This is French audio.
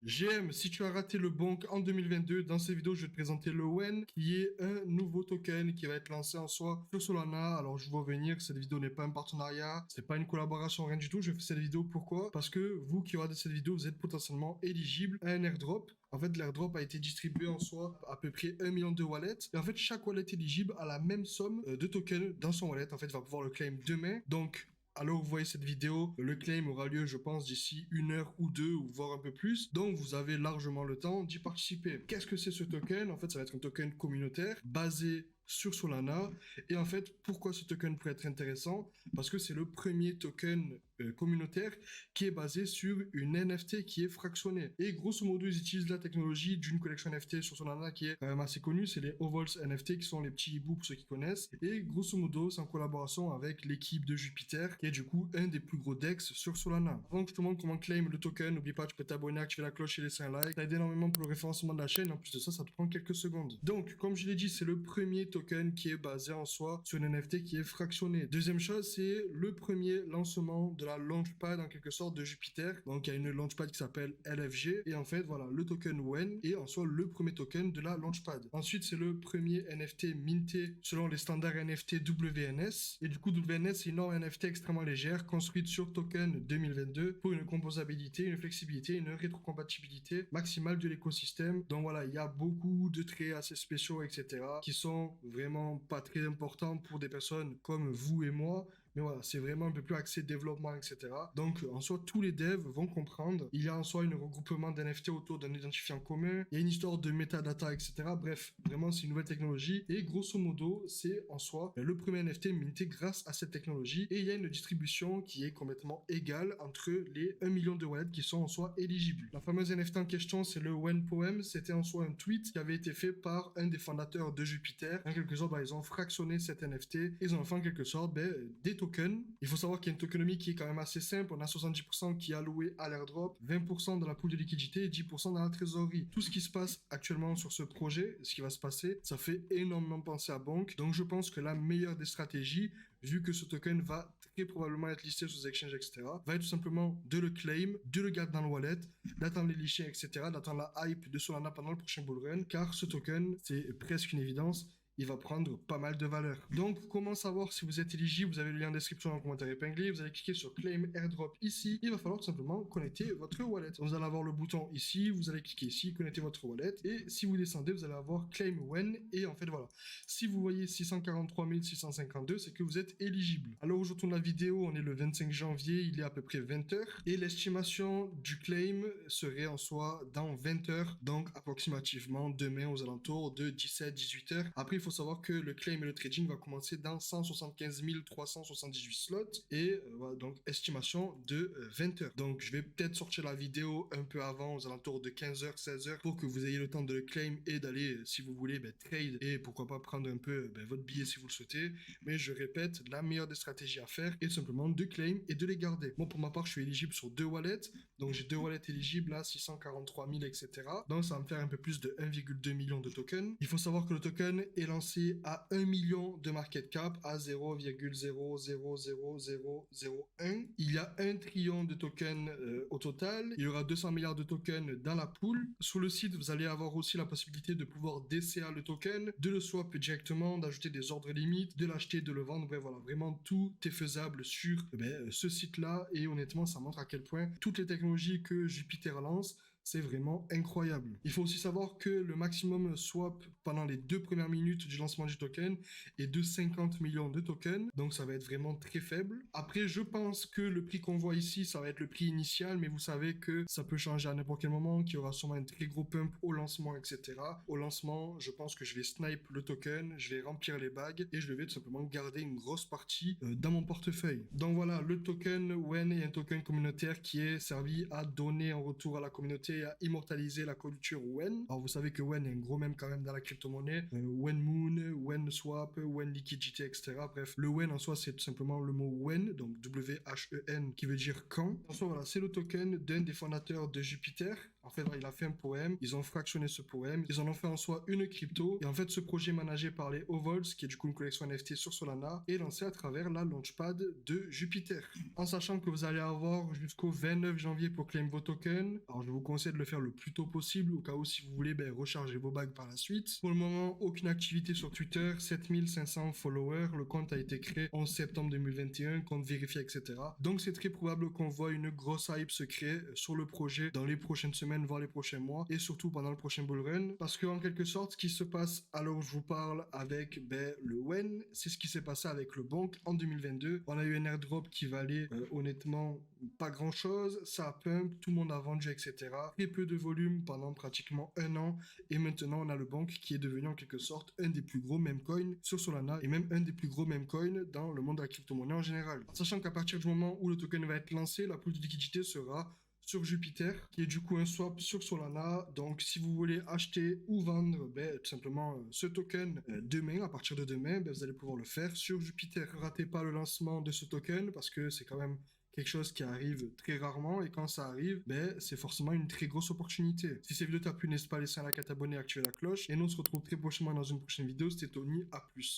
GM, si tu as raté le bonk en 2022, dans cette vidéo, je vais te présenter le WEN, qui est un nouveau token qui va être lancé en soi sur Solana. Alors, je vais revenir, cette vidéo n'est pas un partenariat, c'est pas une collaboration, rien du tout. Je fais cette vidéo pourquoi? Parce que vous qui regardez cette vidéo, vous êtes potentiellement éligible à un airdrop. En fait, l'airdrop a été distribué en soi à peu près 1 million de wallets. Et en fait, chaque wallet éligible a la même somme de tokens dans son wallet. En fait, il va pouvoir le claim demain. Donc, alors, vous voyez cette vidéo, le claim aura lieu, je pense, d'ici 1 heure ou 2, ou voire un peu plus. Donc, vous avez largement le temps d'y participer. Qu'est-ce que c'est ce token? En fait, ça va être un token communautaire basé sur Solana. Et en fait, pourquoi ce token pourrait être intéressant? Parce que c'est le premier token communautaire qui est basé sur une NFT qui est fractionnée. Et grosso modo, ils utilisent la technologie d'une collection NFT sur Solana qui est quand même assez connue. C'est les Ovals NFT qui sont les petits hiboux pour ceux qui connaissent. Et grosso modo, c'est en collaboration avec l'équipe de Jupiter qui est du coup un des plus gros DEX sur Solana. Avant que je te montre comment claim le token, n'oublie pas, tu peux t'abonner, activer la cloche et laisser un like. Ça aide énormément pour le référencement de la chaîne. En plus de ça, ça te prend quelques secondes. Donc, comme je l'ai dit, c'est le premier token qui est basé en soi sur une NFT qui est fractionnée. Deuxième chose, c'est le premier lancement de la launchpad en quelque sorte de Jupiter. Donc, il y a une launchpad qui s'appelle LFG. Et en fait, voilà, le token WEN est en soi le premier token de la launchpad. Ensuite, c'est le premier NFT minté selon les standards NFT WNS. Et du coup, WNS, c'est une norme NFT extrêmement légère, construite sur token 2022 pour une composabilité, une flexibilité, une rétrocompatibilité maximale de l'écosystème. Donc voilà, il y a beaucoup de traits assez spéciaux, etc., qui sont vraiment pas très importants pour des personnes comme vous et moi. Mais voilà, c'est vraiment un peu plus axé développement, etc. Donc, en soi, tous les devs vont comprendre. Il y a en soi un regroupement d'NFT autour d'un identifiant commun. Il y a une histoire de metadata, etc. Bref, vraiment, c'est une nouvelle technologie. Et grosso modo, c'est en soi le premier NFT minté grâce à cette technologie. Et il y a une distribution qui est complètement égale entre les 1 million de wallets qui sont en soi éligibles. La fameuse NFT en question, c'est le WEN Poem. C'était en soi un tweet qui avait été fait par un des fondateurs de Jupiter. En quelque sorte, ils ont fractionné cette NFT. Ils ont fait en quelque sorte des tokens. Il faut savoir qu'il y a une tokenomique qui est quand même assez simple. On a 70% qui est alloué à l'airdrop, 20% dans la pool de liquidité et 10% dans la trésorerie. Tout ce qui se passe actuellement sur ce projet, ce qui va se passer, ça fait énormément penser à Bonk. Donc je pense que la meilleure des stratégies, vu que ce token va très probablement être listé sur les exchanges, etc., va être tout simplement de le claim, de le garder dans le wallet, d'attendre les lichens, etc., d'attendre la hype de Solana pendant le prochain bull run, car ce token, c'est presque une évidence, il va prendre pas mal de valeur. Donc, comment savoir si vous êtes éligible? Vous avez le lien en description dans le commentaire épinglé. Vous allez cliquer sur Claim Airdrop ici. Il va falloir tout simplement connecter votre wallet. Vous allez avoir le bouton ici. Vous allez cliquer ici, connecter votre wallet. Et si vous descendez, vous allez avoir Claim When. Et en fait, voilà. Si vous voyez 643 652, c'est que vous êtes éligible. Alors, je tourne la vidéo. On est le 25 janvier. Il est à peu près 20h. Et l'estimation du claim serait en soi dans 20h. Donc, approximativement demain aux alentours de 17-18h. Après, il faut savoir que le claim et le trading va commencer dans 175 378 slots et voilà, donc estimation de 20 heures. Donc je vais peut-être sortir la vidéo un peu avant, aux alentours de 15h, 16h pour que vous ayez le temps de le claim et d'aller, si vous voulez, trade et pourquoi pas prendre un peu votre billet si vous le souhaitez. Mais je répète, la meilleure des stratégies à faire est simplement de claim et de les garder. Moi, pour ma part, je suis éligible sur 2 wallets. Donc j'ai 2 wallets éligibles à 643 000, etc. Donc ça va me faire un peu plus de 1,2 million de tokens. Il faut savoir que le token est lancé à 1 million de market cap à 0,000001. Il y a 1 trillion de tokens au total. Il y aura 200 milliards de tokens dans la pool. Sur le site, vous allez avoir aussi la possibilité de pouvoir DCA le token, de le swap directement, d'ajouter des ordres limites, de l'acheter, de le vendre. Bref, voilà, vraiment tout est faisable sur ce site-là. Et honnêtement, ça montre à quel point toutes les technologies que Jupiter lance, c'est vraiment incroyable. Il faut aussi savoir que le maximum swap pendant les 2 premières minutes du lancement du token est de 50 millions de tokens. Donc ça va être vraiment très faible. Après, je pense que le prix qu'on voit ici, ça va être le prix initial, mais vous savez que ça peut changer à n'importe quel moment, qu'il y aura sûrement un très gros pump au lancement, etc. Au lancement, je pense que je vais snipe le token, je vais remplir les bagues et je vais tout simplement garder une grosse partie dans mon portefeuille. Donc voilà, le token WEN est un token communautaire qui est servi à donner en retour à la communauté, à immortaliser la culture WEN. Alors vous savez que WEN est un gros mème quand même dans la crypto-monnaie. WEN Moon, WEN Swap, WEN Liquidity, etc. Bref, le WEN en soi c'est tout simplement le mot WEN, donc W-H-E-N, qui veut dire quand. En soi voilà, c'est le token d'un des fondateurs de Jupiter. En fait, il a fait un poème, ils ont fractionné ce poème, ils en ont fait en soi une crypto. Et en fait, ce projet managé par les Ovals, qui est du coup une collection NFT sur Solana, est lancé à travers la launchpad de Jupiter. En sachant que vous allez avoir jusqu'au 29 janvier pour claim vos tokens. Alors je vous conseille conseille de le faire le plus tôt possible, au cas où si vous voulez recharger vos bagues par la suite. Pour le moment, aucune activité sur Twitter, 7500 followers, le compte a été créé en septembre 2021, compte vérifié, etc. Donc c'est très probable qu'on voit une grosse hype se créer sur le projet dans les prochaines semaines, voire les prochains mois, et surtout pendant le prochain bull run, parce que en quelque sorte, ce qui se passe à l'heure où je vous parle avec le WEN, c'est ce qui s'est passé avec le Bonk en 2022. On a eu un airdrop qui valait honnêtement pas grand chose, ça a pump, tout le monde a vendu, etc. Très peu de volume pendant pratiquement un an, et maintenant on a le Bonk qui est devenu en quelque sorte un des plus gros meme coins sur Solana, et même un des plus gros meme coins dans le monde de la crypto-monnaie en général. Sachant qu'à partir du moment où le token va être lancé, la pool de liquidité sera sur Jupiter, qui est du coup un swap sur Solana. Donc si vous voulez acheter ou vendre tout simplement ce token demain, à partir de demain, vous allez pouvoir le faire sur Jupiter. Ne ratez pas le lancement de ce token parce que c'est quand même quelque chose qui arrive très rarement, et quand ça arrive, c'est forcément une très grosse opportunité. Si cette vidéo t'a plu, n'hésite pas à laisser un like, à t'abonner, à activer la cloche, et nous on se retrouve très prochainement dans une prochaine vidéo. C'était Tony, à plus.